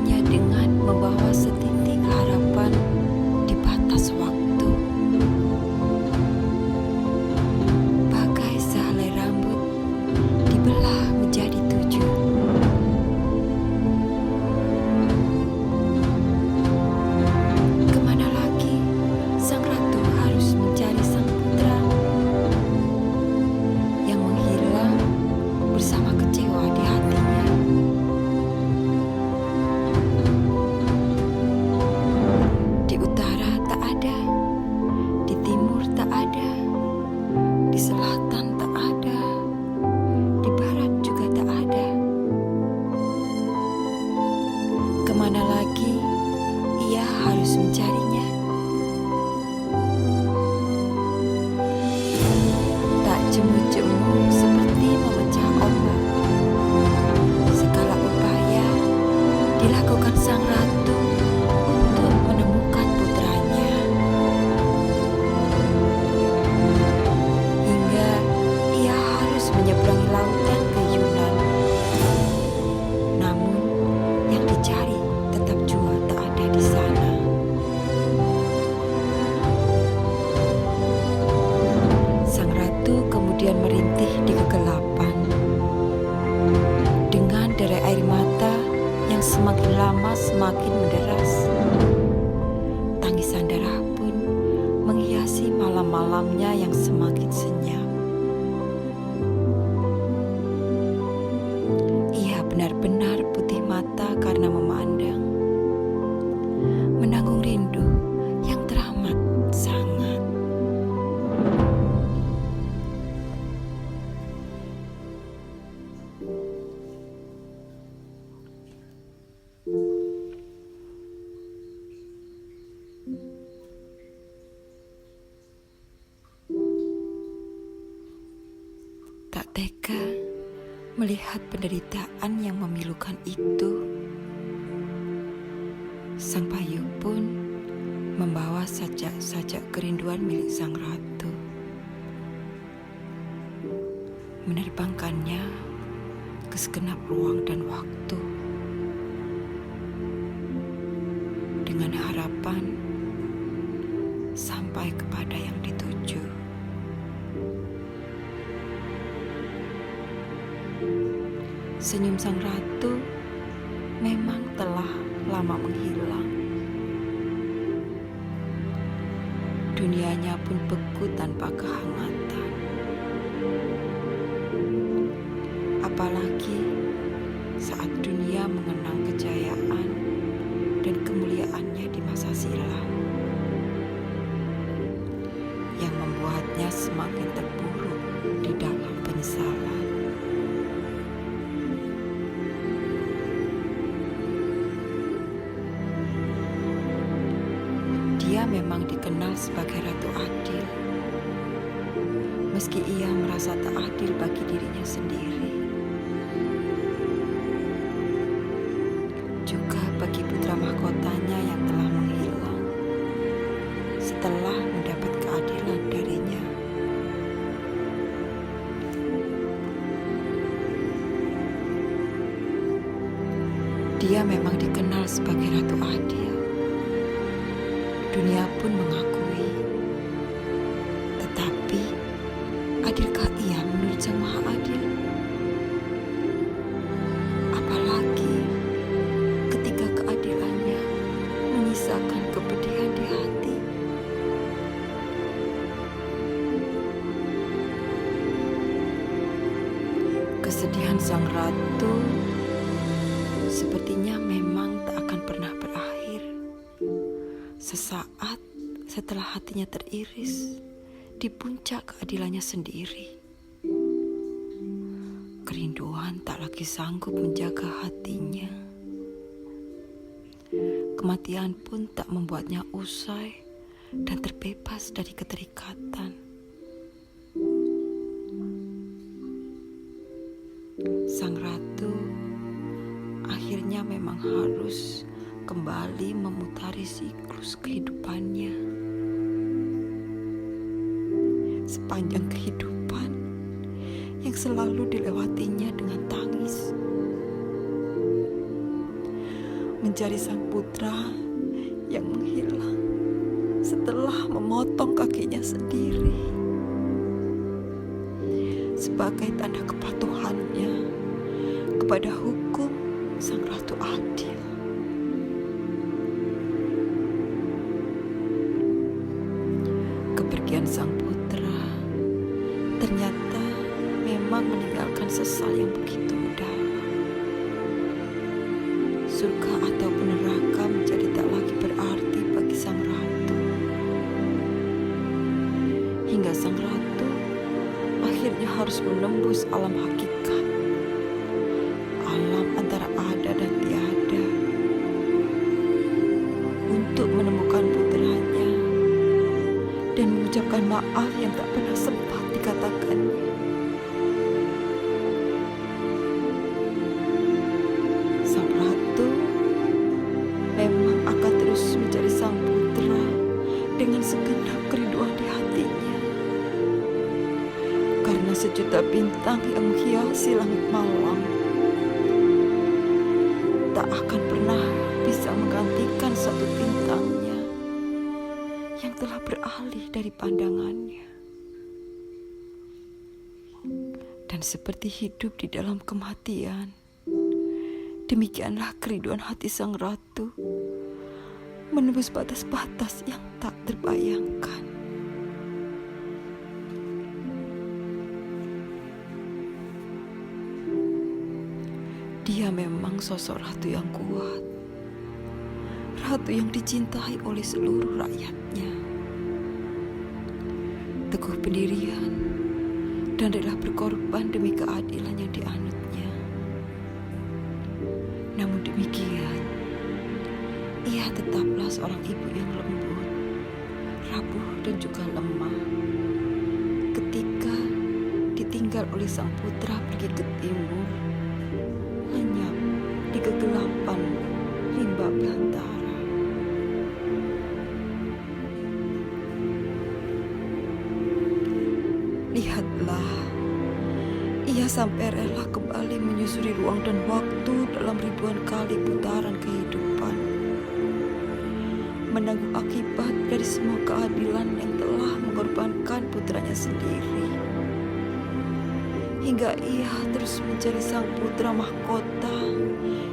hanya dengan membawa setitik harapan di batas waktu. Bagai sehelai rambut dibelah menjadi 7. Kemana lagi sang ratu harus mencari sang putra yang menghilang bersama kecewa di hatinya. Di utara tak ada, di timur tak ada, di selatan tak ada, di barat juga tak ada. Kemana lagi ia harus mencarinya? Tak jemu-jemu seperti memecah ombak. Segala upaya dilakukan sang ratu untuk menemukan putranya. Hingga ia harus menyeberangi lautan ke Yunan. Namun yang dicari tetap jua tak ada di sana. Sang ratu kemudian merintih di kegelapan. Dengan derai air mata yang semakin lama semakin menderas, tangisan darah pun menghiasi malam-malamnya yang semakin senyap. Ia benar-benar putih mata karena memandang, menanggung rindu yang teramat sangat. Tak tega melihat penderitaan yang memilukan itu. Sang payung pun membawa sajak-sajak kerinduan milik sang ratu, menerbangkannya ke segenap ruang dan waktu dengan harapan sampai kepada yang dituju. Senyum sang ratu memang telah lama menghilang. Dunianya pun beku tanpa kehangatan. Apalagi saat dunia mengenang kejayaan dan kemuliaannya di masa silam, yang membuatnya semakin terpuruk di dalam penyesalan. Dia memang dikenal sebagai Ratu Adil, meski ia merasa tak adil bagi dirinya sendiri, juga bagi putra mahkotanya yang telah menghilang setelah mendapat keadilan darinya. Dia memang dikenal sebagai Ratu Adil. Dunia pun mengakui. Tetapi, adilkah ia menurut Sang Maha Adil? Apalagi ketika keadilannya menyisakan kepedihan di hati. Kesedihan sang ratu sepertinya memang tak akan pernah berakhir. Sesaat setelah hatinya teriris di puncak keadilannya sendiri, kerinduan tak lagi sanggup menjaga hatinya. Kematian pun tak membuatnya usai dan terbebas dari keterikatan. Sang ratu akhirnya memang harus kembali memutari siklus kehidupannya. Sepanjang kehidupan yang selalu dilewatinya dengan tangis. mencari sang putra yang menghilang setelah memotong kakinya sendiri sebagai tanda kepatuhannya kepada hukum sang ratu adil. Kepergian sang putra ternyata memang meninggalkan sesal yang begitu mendalam. Surga ataupun neraka menjadi tak lagi berarti bagi sang ratu. Hingga sang ratu akhirnya harus menembus alam hakikat, alam antara ada dan tiada, untuk menemukan putranya dan mengucapkan maaf yang tak pernah sempat dikatakannya. Sang ratu memang akan terus mencari sang putra dengan segenap kerinduan di hatinya, karena sejuta bintang yang menghiasi langit malam tak akan pernah bisa menggantikan satu bintangnya yang telah beralih dari pandangannya. Dan seperti hidup di dalam kematian, demikianlah kerinduan hati sang ratu menembus batas-batas yang tak terbayangkan. Dia memang sosok ratu yang kuat, ratu yang dicintai oleh seluruh rakyatnya. Teguh pendirian dan rela berkorban demi keadilan yang dianutnya. Namun demikian, ia tetaplah seorang ibu yang lembut, rapuh dan juga lemah ketika ditinggal oleh sang putra pergi ke timur, lenyap di kegelapan rimba belantara. Lihatlah, ia sampai rela kembali menyusuri ruang dan waktu dalam ribuan kali putaran kehidupan, menanggung akibat dari semua keadilan yang telah mengorbankan putranya sendiri. Hingga ia terus mencari sang putra mahkota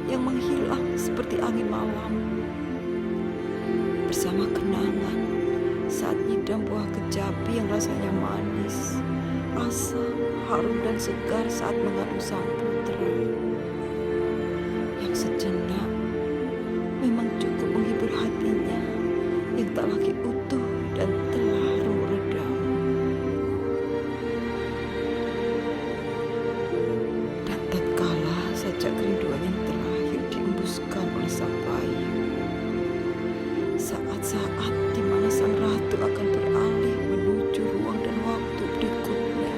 yang menghilang seperti angin malam, bersama kenangan saat nyidam buah kecapi yang rasanya manis, asam, harum dan segar saat mengandung sang putra, yang sejenak memang cukup menghibur hatinya yang tak lagi utuh dan telah remuk redam. Dan tatkala sajak kerinduan yang terakhir diembuskan oleh sang bayi, saat-saat di mana sang ratu akan beralih menuju ruang dan waktu berikutnya,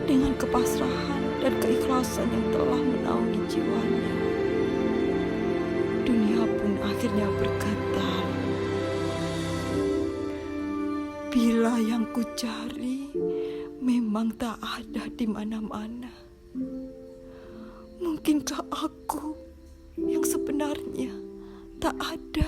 dengan kepasrahan dan keikhlasan yang telah menaungi jiwanya, dunia pun akhirnya bergetar. Bila yang kucari memang tak ada di mana-mana, mungkinkah aku yang sebenarnya tak ada?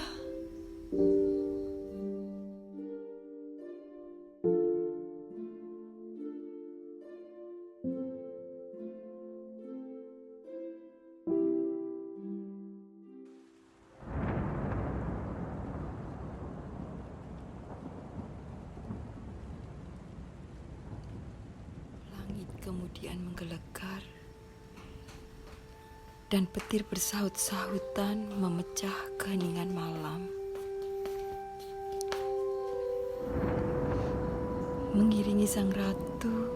Langit kemudian menggelegar dan petir bersahut-sahutan memecah keheningan malam. Mengiringi sang ratu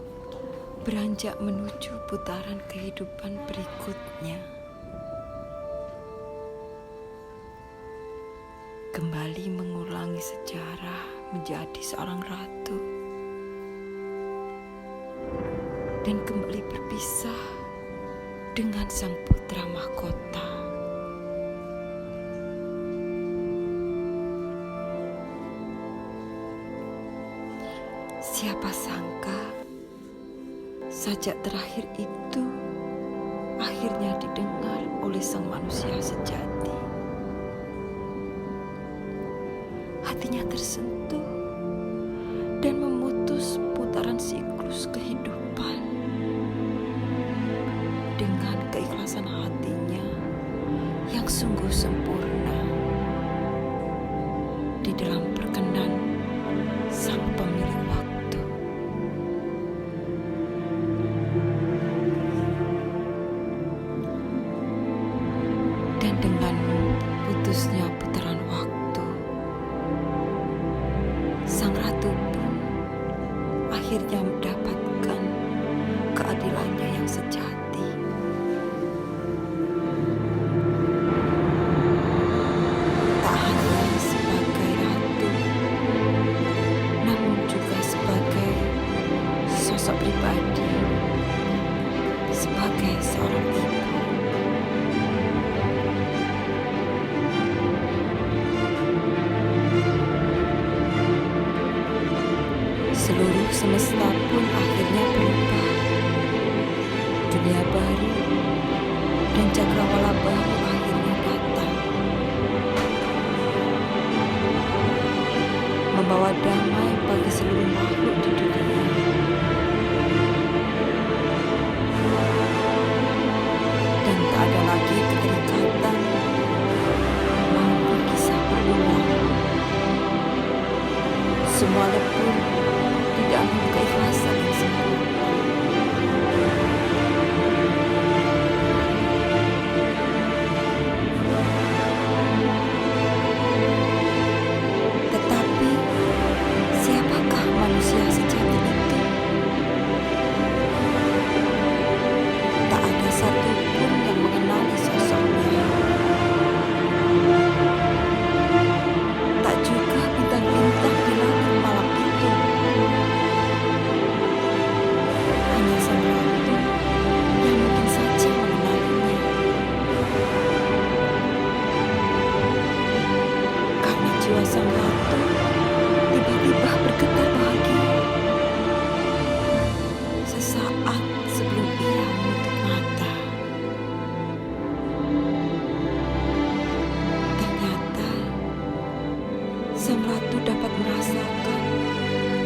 beranjak menuju putaran kehidupan berikutnya. Kembali mengulangi sejarah menjadi seorang ratu. Dan kembali berpisah dengan sang putra mahkota. Siapa sangka sajak terakhir itu akhirnya didengar oleh sang manusia sejati. tersentuh dan memutus putaran siklus kehidupan dengan keikhlasan hatinya yang sungguh sempurna di dalam perkenan Sang Pemilik Waktu. Dan dengan putusnya putaran waktu, Sang Ratu pun akhirnya mendapatkan keadilannya yang sejati. Tak hanya sebagai ratu, namun juga sebagai sosok pribadi, sebagai seorang ibu. Seluruh semesta pun akhirnya berubah. Dunia baru dan cakrawala baru akhirnya datang, membawa damai bagi seluruh makhluk di dunia. Dan tak ada lagi keterikatan maupun kisah berulang. Semua lebur di dalam keikhlasan yang sempurna. Tetapi siapakah manusia sejati itu? Tak ada satupun yang mengenali sosoknya. Tak juga bintang-bintang di langit malam itu. Hanya Sang Ratu yang mungkin saja mengenalinya. Karena jiwa Sang Ratu tiba-tiba bergetar bahagia sesaat sebelum ia menutup mata. Ternyata Sang Ratu dapat merasakan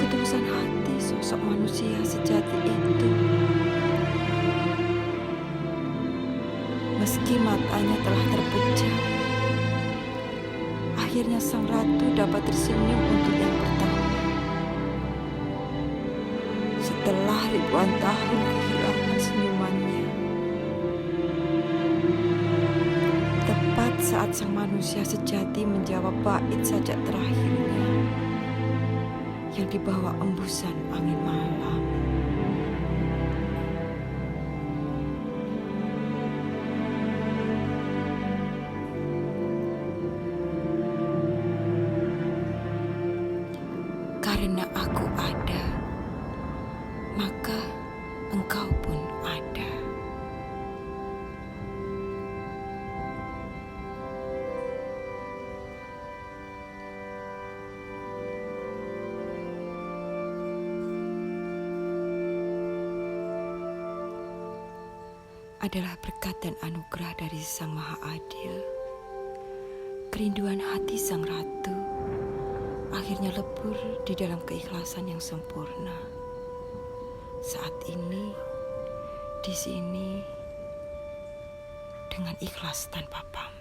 ketulusan hati sosok manusia sejati itu. Meski matanya telah terpejam, akhirnya Sang Ratu dapat tersenyum untuk yang pertama. Setelah ribuan tahun kehilangan senyumannya. Tepat saat sang manusia sejati menjawab bait sajak terakhirnya yang dibawa embusan angin malam. Karena aku ada, maka engkau pun ada. Adalah berkat dan anugerah dari Sang Maha Adil. Kerinduan hati Sang Ratu akhirnya lebur di dalam keikhlasan yang sempurna. Saat ini, di sini, dengan ikhlas tanpa pamrih.